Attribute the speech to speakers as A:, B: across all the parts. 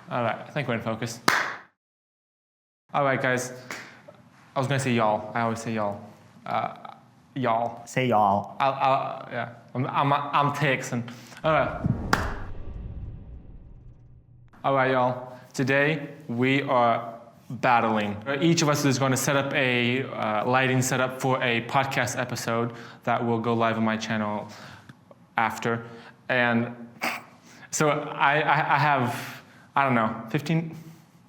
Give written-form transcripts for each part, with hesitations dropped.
A: All right, I think we're in focus. All right, guys. I was gonna say y'all. I always say y'all. Y'all.
B: Say y'all.
A: Yeah. I'm Texan. All right. All right, y'all. Today we are battling. Each of us is going to set up a lighting setup for a podcast episode that will go live on my channel after. And so I have, I don't know, 15,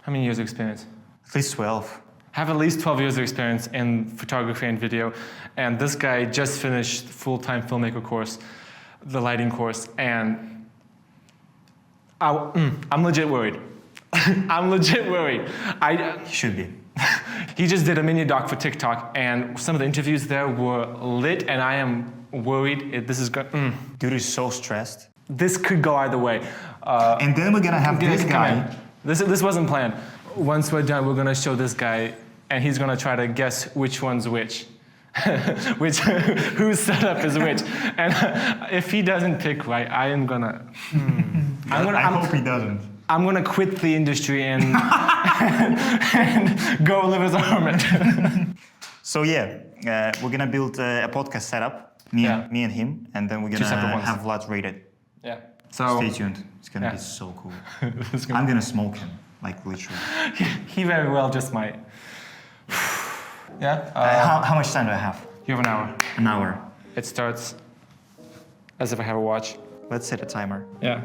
A: how many years of experience?
B: At least 12.
A: I have at least 12 years of experience in photography and video. And this guy just finished full-time filmmaker course, the lighting course, and I'm legit worried. I'm legit worried.
B: You should be.
A: He just did a mini doc for TikTok, and some of the interviews there were lit, and I am worried this is going.
B: Dude is so stressed.
A: This could go either way.
B: And then we're gonna have this guy.
A: This wasn't planned. Once we're done, we're gonna show this guy, and he's gonna try to guess which one's which. Whose setup is which. And if he doesn't pick right, I am gonna...
B: I hope he doesn't.
A: I'm gonna quit the industry and go live as a hermit.
B: So yeah, we're gonna build a podcast setup, me and him, and then we're gonna have Vlad rate it.
A: Yeah. So
B: stay tuned. It's gonna be so cool. I'm gonna smoke him, like literally.
A: He very well just might. Yeah.
B: How much time do I have?
A: You have an hour.
B: An hour.
A: It starts as if I have a watch.
B: Let's set a timer.
A: Yeah.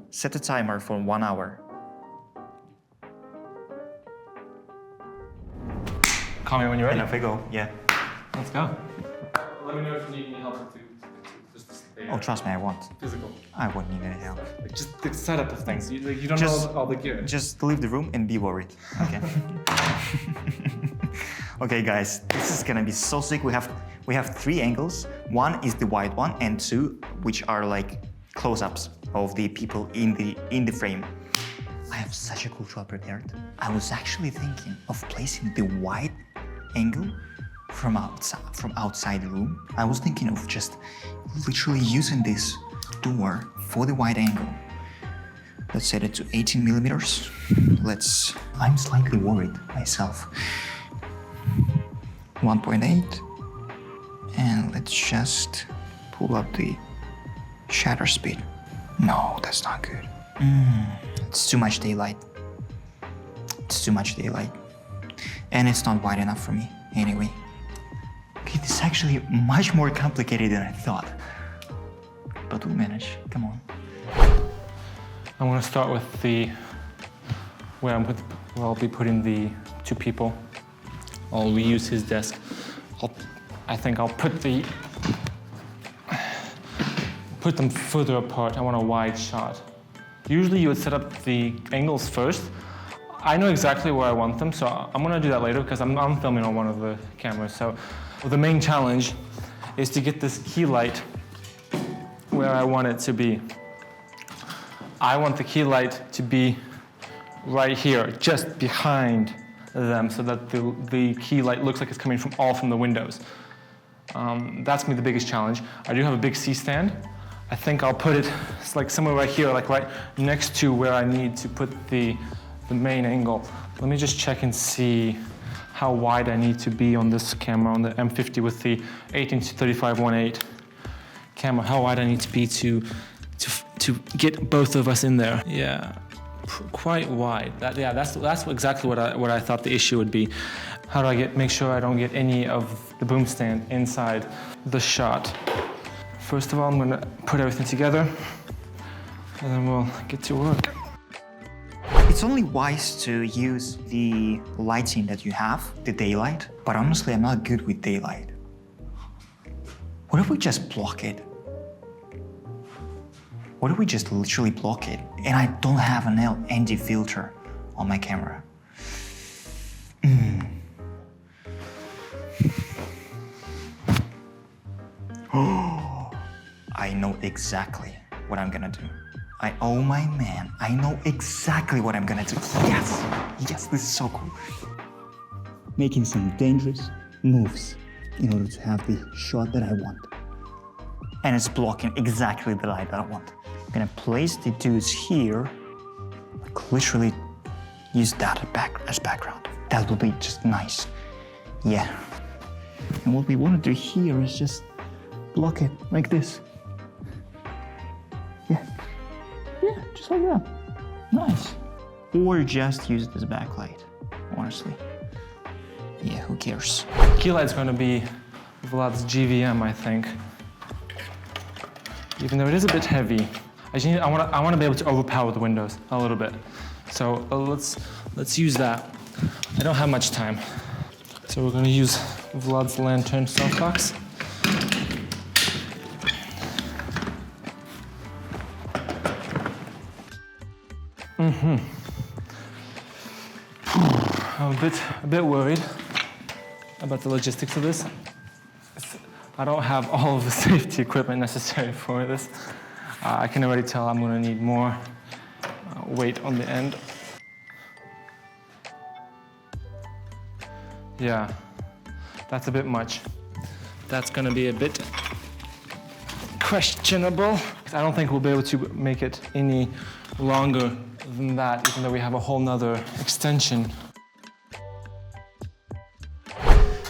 B: Set a timer for 1 hour.
A: Call me when you're ready.
B: And off we go. Yeah.
A: Let's go. Let me know if you need any help to just stay.
B: Oh, trust me, I won't.
A: Physical.
B: I won't need any help.
A: Like just the setup of things. You don't know all the gear.
B: Just leave the room and be worried. Okay. Okay, guys, this is gonna be so sick. We have 3 angles. One is the wide one, and 2 which are like close-ups of the people in the frame. I have such a cool shot prepared. I was actually thinking of placing the wide angle from outside the room. I was thinking of just literally using this door for the wide angle. Let's set it to 18 millimeters. I'm slightly worried myself. 1.8, and let's just pull up the shutter speed. No, that's not good. It's too much daylight. It's too much daylight. And it's not wide enough for me, anyway. Okay, this is actually much more complicated than I thought. But we'll manage, come on.
A: I'm gonna start with where I'll be putting the 2 people. I'll reuse his desk. I think I'll put them further apart. I want a wide shot. Usually you would set up the angles first. I know exactly where I want them, so I'm gonna do that later because I'm filming on one of the cameras. So the main challenge is to get this key light where I want it to be. I want the key light to be right here, just behind them, so that the key light looks like it's coming from the windows. That's gonna be the biggest challenge. I do have a big C-stand. I think I'll put it like somewhere right here, like right next to where I need to put the main angle. Let me just check and see how wide I need to be on this camera, on the M50 with the 18-35 1.8 camera. How wide I need to be to get both of us in there. Yeah. Quite wide. That's exactly what I thought the issue would be. How do I make sure I don't get any of the boom stand inside the shot? First of all, I'm gonna put everything together, and then we'll get to work.
B: It's only wise to use the lighting that you have, the daylight, but honestly, I'm not good with daylight. What if we just block it? What if we just literally block it? And I don't have an ND filter on my camera. Oh, I know exactly what I'm gonna do. Oh my man, I know exactly what I'm gonna do. Yes, yes, this is so cool. Making some dangerous moves in order to have the shot that I want. And it's blocking exactly the light that I want. I'm gonna place the dudes here, literally use that as background. That would be just nice. Yeah. And what we want to do here is just block it like this. Yeah. Yeah, just like that. Nice. Or just use it as a backlight, honestly. Yeah, who cares?
A: Key light's going to be Vlad's GVM, I think. Even though it is a bit heavy, I want to be able to overpower the windows a little bit. So let's use that. I don't have much time, so we're going to use Vlad's lantern softbox. I'm a bit worried about the logistics of this. I don't have all of the safety equipment necessary for this. I can already tell I'm gonna need more weight on the end. Yeah, that's a bit much. That's gonna be a bit questionable. I don't think we'll be able to make it any longer than that, even though we have a whole nother extension.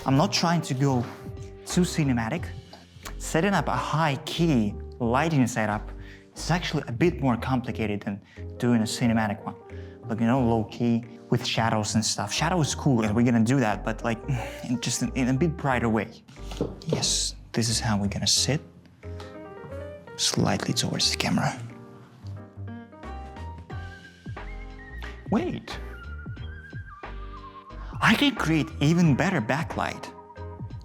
B: I'm not trying to go too cinematic. Setting up a high-key lighting setup is actually a bit more complicated than doing a cinematic one. Like, you know, low-key with shadows and stuff. Shadow is cool, and we're gonna do that, but like, just in a bit brighter way. Yes, this is how we're gonna sit. Slightly towards the camera. Wait. I can create even better backlight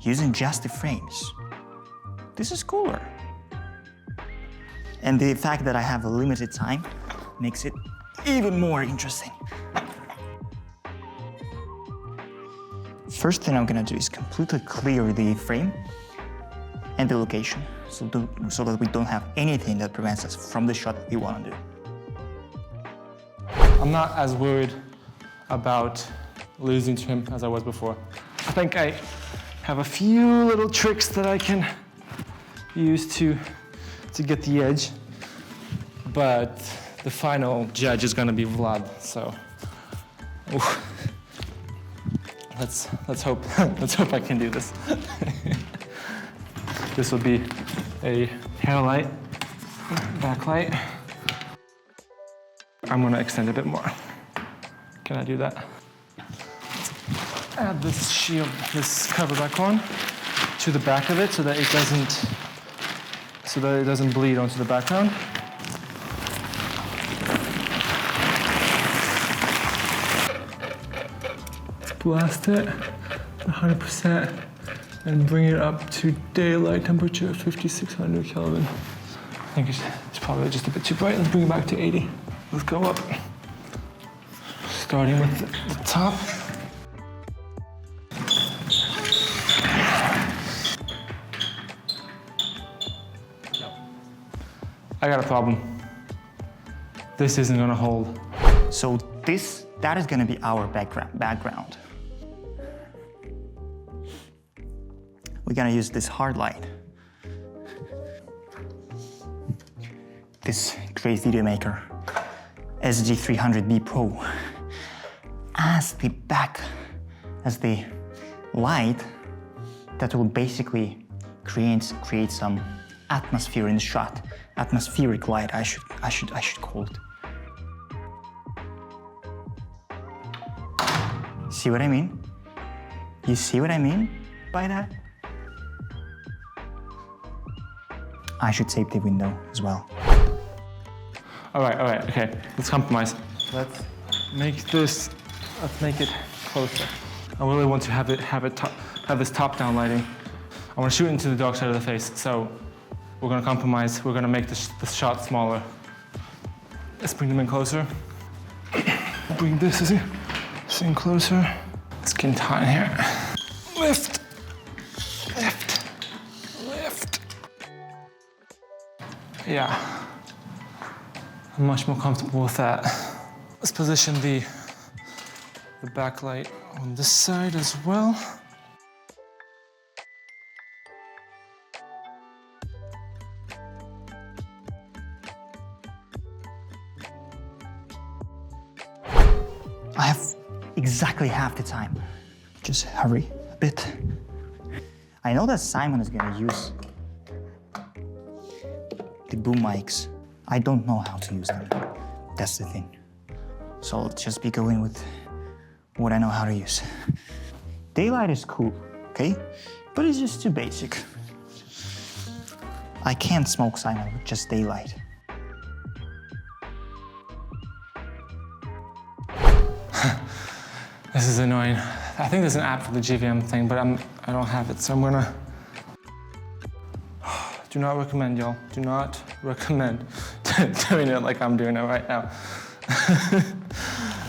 B: using just the frames. This is cooler. And the fact that I have a limited time makes it even more interesting. First thing I'm gonna do is completely clear the frame and the location so that we don't have anything that prevents us from the shot that we want to do.
A: I'm not as worried about losing to him as I was before. I think I have a few little tricks that I can use to get the edge, but the final judge is gonna be Vlad, so let's hope I can do this. This will be a hairlight, backlight. I'm gonna extend a bit more. Can I do that? Add this shield, this cover back on to the back of it so that it doesn't bleed onto the background. Blast it 100% and bring it up to daylight temperature, 5600 Kelvin. I think it's probably just a bit too bright. Let's bring it back to 80. Let's go up. Starting with the top. I got a problem. This isn't gonna hold.
B: So that is gonna be our background. We're gonna use this hard light. This great video maker, SG300B Pro, as the light that will basically create some atmosphere in the shot. Atmospheric light, I should call it. See what I mean? You see what I mean by that? I should tape the window as well.
A: All right, okay, let's compromise. Let's make it closer. I really want to have this top-down lighting. I want to shoot into the dark side of the face, so we're gonna compromise. We're gonna make the shot smaller. Let's bring them in closer. Bring this in closer. It's getting tight here. Lift, lift, lift. Yeah, I'm much more comfortable with that. Let's position the backlight on this side as well.
B: I have exactly half the time. Just hurry a bit. I know that Simon is gonna use the boom mics. I don't know how to use them. That's the thing. So I'll just be going with what I know how to use. Daylight is cool, okay? But it's just too basic. I can't smoke Simon with just daylight.
A: This is annoying. I think there's an app for the GVM thing, but I don't have it, so I'm gonna... Do not recommend, y'all. Do not recommend doing it like I'm doing it right now.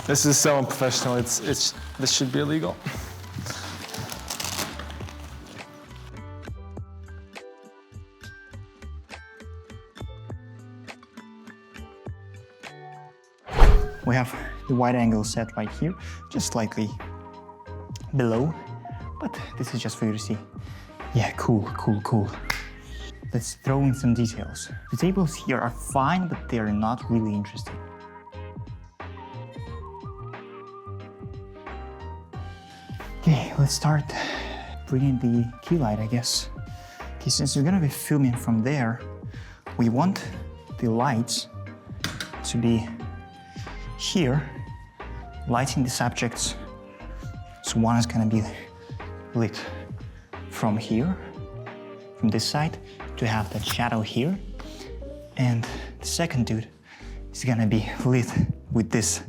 A: This is so unprofessional. This should be illegal.
B: We have the wide angle set right here, just slightly below, but this is just for you to see. Yeah, cool, cool, cool. Let's throw in some details. The tables here are fine, but they're not really interesting. Okay, let's start bringing the key light, I guess. Okay, since we're gonna be filming from there, we want the lights to be here, lighting the subjects. So one is gonna be lit from here, from this side, to have that shadow here. And the second dude is gonna be lit with this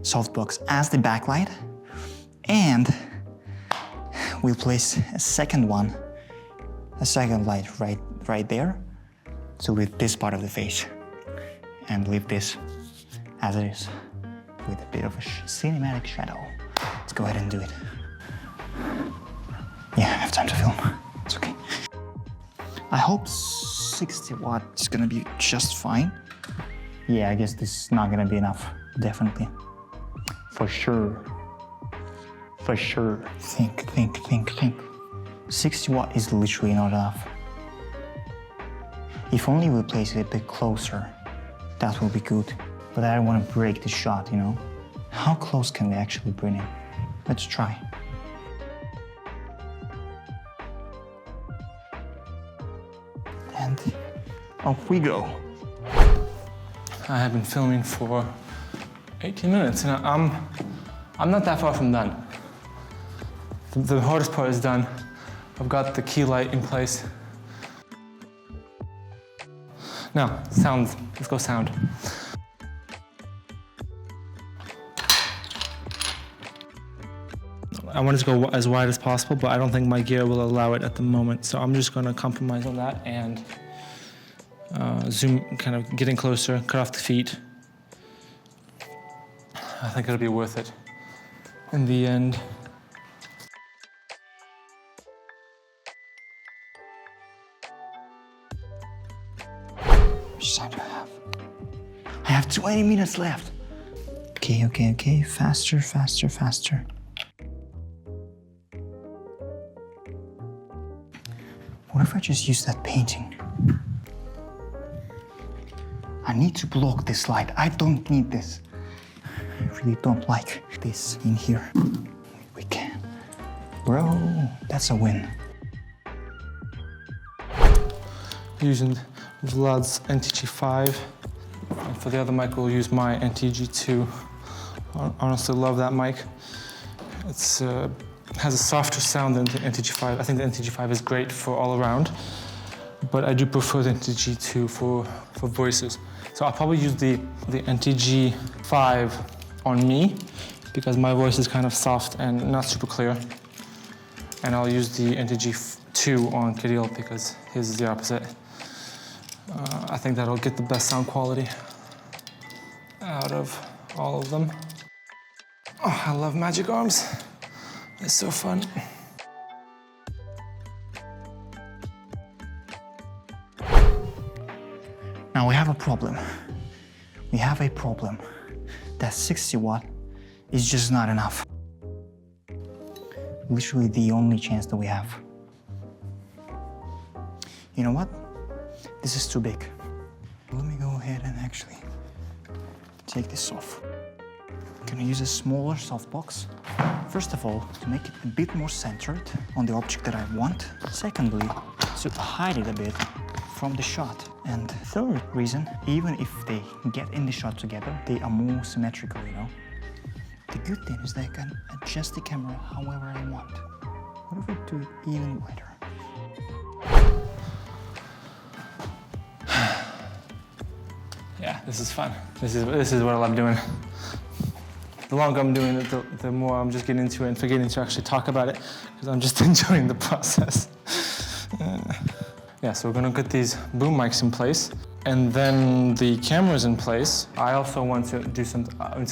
B: softbox as the backlight. And we'll place a second light right there to lit this part of the face. And leave this as it is, with a bit of a cinematic shadow. Let's go ahead and do it. Yeah, I have time to film. It's okay. I hope 60 watt is gonna be just fine. Yeah, I guess this is not gonna be enough, definitely. For sure. For sure. Think. 60 watt is literally not enough. If only we place it a bit closer, that will be good. But I don't want to break the shot, you know? How close can we actually bring it? Let's try. And off we go.
A: I have been filming for 18 minutes, and I'm not that far from done. The hardest part is done. I've got the key light in place. Now, sound. Let's go sound. I wanted to go as wide as possible, but I don't think my gear will allow it at the moment. So I'm just gonna compromise on that and zoom, kind of getting closer, cut off the feet. I think it'll be worth it in the end.
B: Which side do I have? I have 20 minutes left. Okay. Faster. What if I just use that painting? I need to block this light. I don't need this. I really don't like this in here. We can. Bro, that's a win.
A: Using Vlad's NTG5. And for the other mic, we'll use my NTG2. I honestly love that mic. It's has a softer sound than the NTG5. I think the NTG5 is great for all around, but I do prefer the NTG2 for voices. So I'll probably use the NTG5 on me because my voice is kind of soft and not super clear. And I'll use the NTG2 on Kirill because his is the opposite. I think that'll get the best sound quality out of all of them. Oh, I love Magic Arms. It's so fun.
B: Now we have a problem. That 60 watt is just not enough. Literally the only chance that we have. You know what? This is too big. Let me go ahead and actually take this off. I'm gonna use a smaller softbox. First of all, to make it a bit more centered on the object that I want. Secondly, to hide it a bit from the shot. And third reason, even if they get in the shot together, they are more symmetrical, you know? The good thing is that I can adjust the camera however I want. What if I do it even wider?
A: Yeah, this is fun. This is what I love doing. The longer I'm doing it, the more I'm just getting into it and forgetting to actually talk about it, because I'm just enjoying the process. Yeah, so we're gonna get these boom mics in place, and then the camera's in place. I also want to do to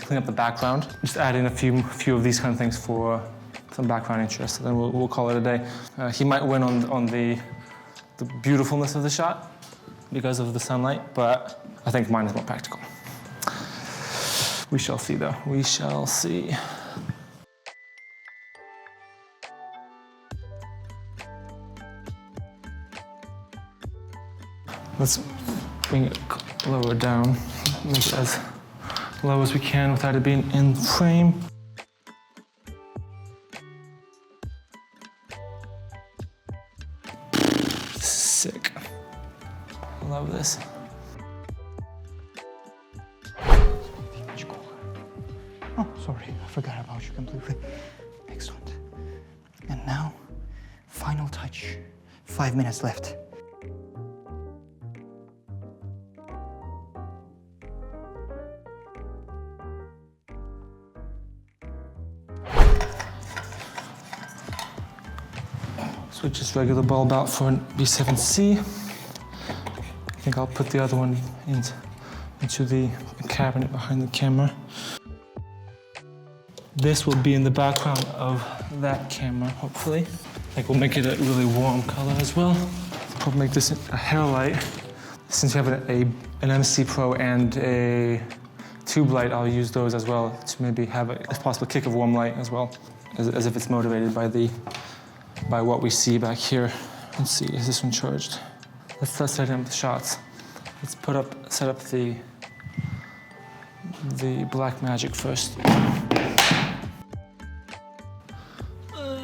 A: clean up the background. Just add in a few of these kind of things for some background interest, and then we'll call it a day. He might win on the beautifulness of the shot because of the sunlight, but I think mine is more practical. We shall see, though. We shall see. Let's bring it lower down, make it as low as we can without it being in frame. Sick. Love this.
B: Oh, sorry, I forgot about you completely. Excellent. And now, final touch. 5 minutes left.
A: Switch this regular bulb out for an B7C. I think I'll put the other one into the cabinet behind the camera. This will be in the background of that camera, hopefully. I think we'll make it a really warm color as well. Probably make this a hair light. Since you have an MC Pro and a tube light, I'll use those as well to maybe have a, if possible, kick of warm light as well, as if it's motivated by what we see back here. Let's see, is this one charged? Let's set up the shots. Let's set up the Blackmagic first.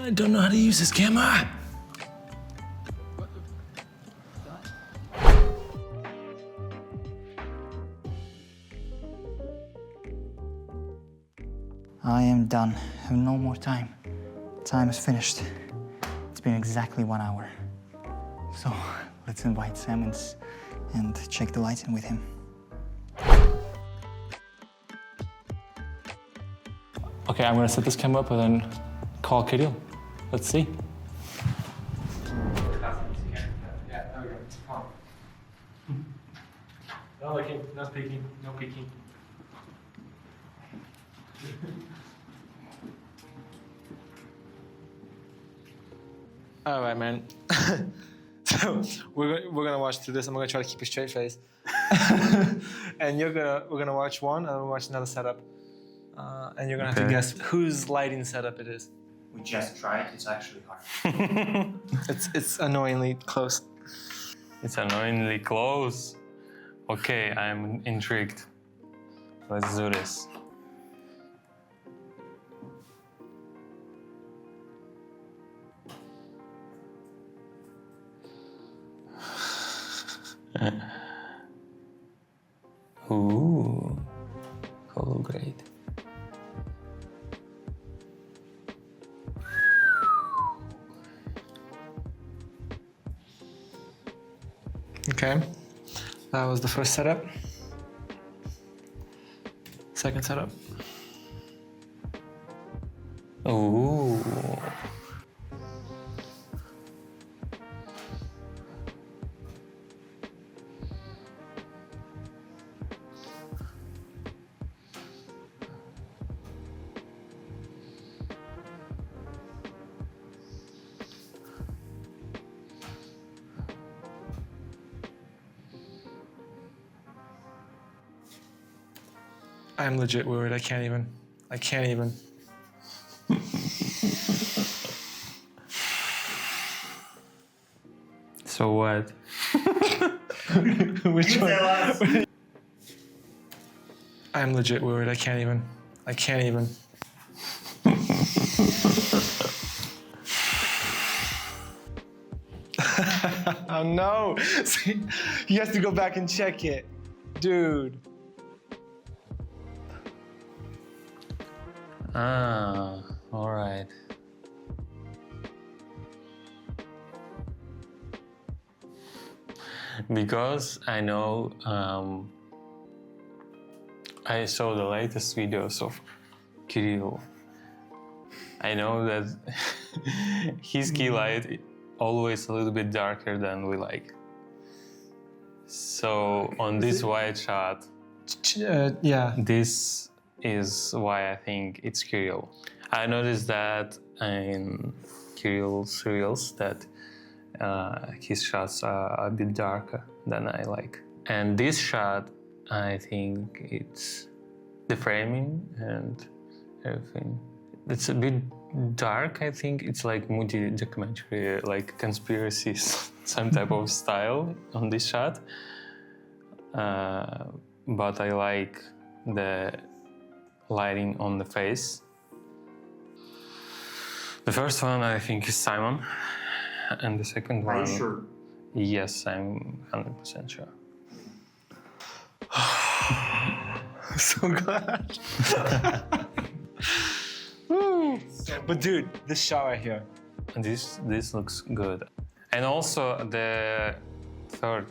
A: I don't know how to use this camera.
B: I am done. I have no more time. Time is finished. It's been exactly 1 hour. So let's invite Sammons and check the lighting with him.
A: Okay, I'm gonna set this camera up and then call Kirill. Let's see. Yeah, there we go. No looking, no speaking, no peeking. All right, man. So we're gonna watch through this. I'm gonna try to keep a straight face, and we're gonna watch one, and we'll watch another setup, and you're gonna have to guess whose lighting setup it is.
B: We just tried. It's actually hard.
A: It's annoyingly close.
C: It's annoyingly close. Okay, I'm intrigued. Let's do this. Ooh, holograde.
A: Okay, that was the first setup. Second setup.
C: Ooh.
A: I'm legit worried. I can't even.
C: So what?
A: Which one? I'm legit worried. I can't I can't even. Oh no! See, he has to go back and check it. Dude.
C: Ah, all right. Because I know I saw the latest videos of Kirill. I know that his key light always a little bit darker than we like. So on this white shot,
A: Yeah.
C: this is why I think it's Kirill. I noticed that in Kirill's reels that his shots are a bit darker than I like. And this shot, I think it's the framing and everything. It's a bit dark, I think. It's like moody documentary, like conspiracies, some type of style on this shot. But I like the lighting on the face. The first one, I think, is Simon. And the second one...
B: Are you sure?
C: Yes, I'm 100% sure.
A: So glad. Woo. But dude, this shot right here.
C: This looks good. And also the third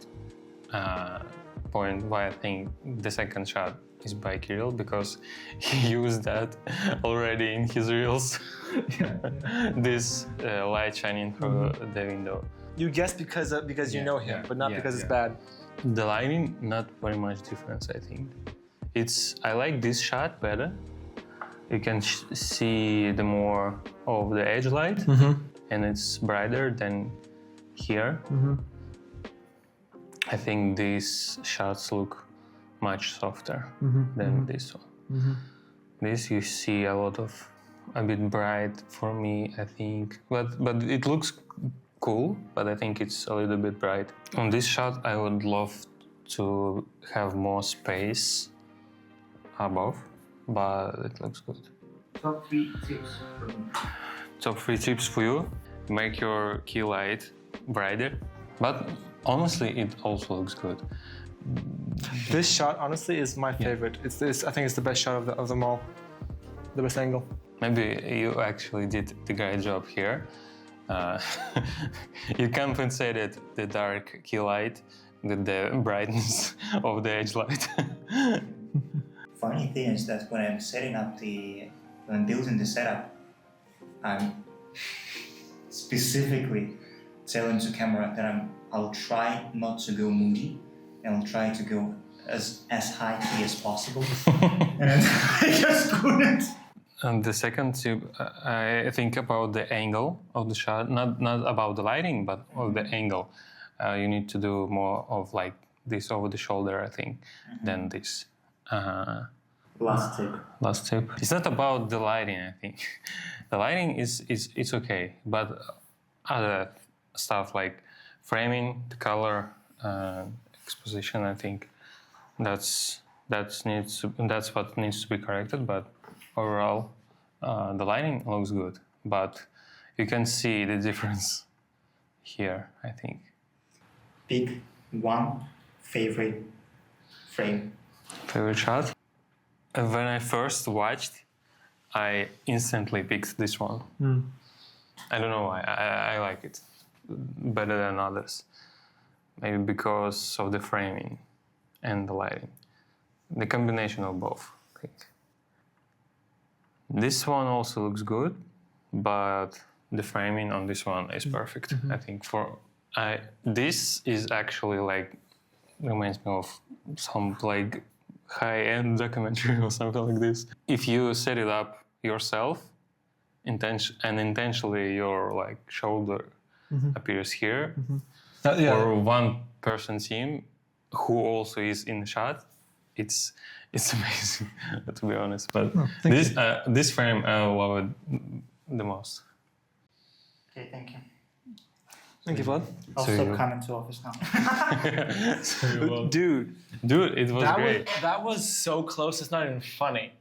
C: point why I think the second shot is by Kirill, because he used that already in his reels. This light shining through the window.
A: You guess because you know him, but not because it's bad.
C: The lighting, not very much difference, I think. I like this shot better. You can see the more of the edge light, and it's brighter than here. I think these shots look much softer than this one. This you see a bit bright for me, I think, but it looks cool, but I think it's a little bit bright. On this shot, I would love to have more space above, but it looks good.
B: Top 3 tips for me.
C: Top 3 tips for you: make your key light brighter, but honestly, it also looks good.
A: This shot, honestly, is my favorite. I think it's the best shot of them all. The best angle.
C: Maybe you actually did the great job here. You compensated the dark key light with the brightness of the edge light.
B: Funny thing is that when I'm building the setup, I'm specifically telling the camera that I'll try not to go moody, and I'll try to go as high key as possible. And I just couldn't.
C: And the second tip, I think about the angle of the shot, not about the lighting, but of the angle. You need to do more of like this over the shoulder, I think, than this.
B: Last tip.
C: Last tip. It's not about the lighting, I think. The lighting it's okay, but other stuff like framing, the color, exposition, I think that's what needs to be corrected. But overall, the lighting looks good, but you can see the difference here, I think.
B: Pick one favorite frame.
C: Favorite shot? When I first watched, I instantly picked this one. I don't know why. I like it better than others. Maybe because of the framing and the lighting. The combination of both, I think. This one also looks good, but the framing on this one is perfect. I think this is actually like reminds me of some like high-end documentary or something like this. If you set it up yourself, intentionally your like shoulder appears here, or one person team who also is in the shot, it's amazing to be honest. But this frame I love it the most.
B: Okay, thank you.
A: Thank you, Vlad.
B: I'll stop coming to office now.
A: Dude,
C: it was great.
A: That was so close. It's not even funny.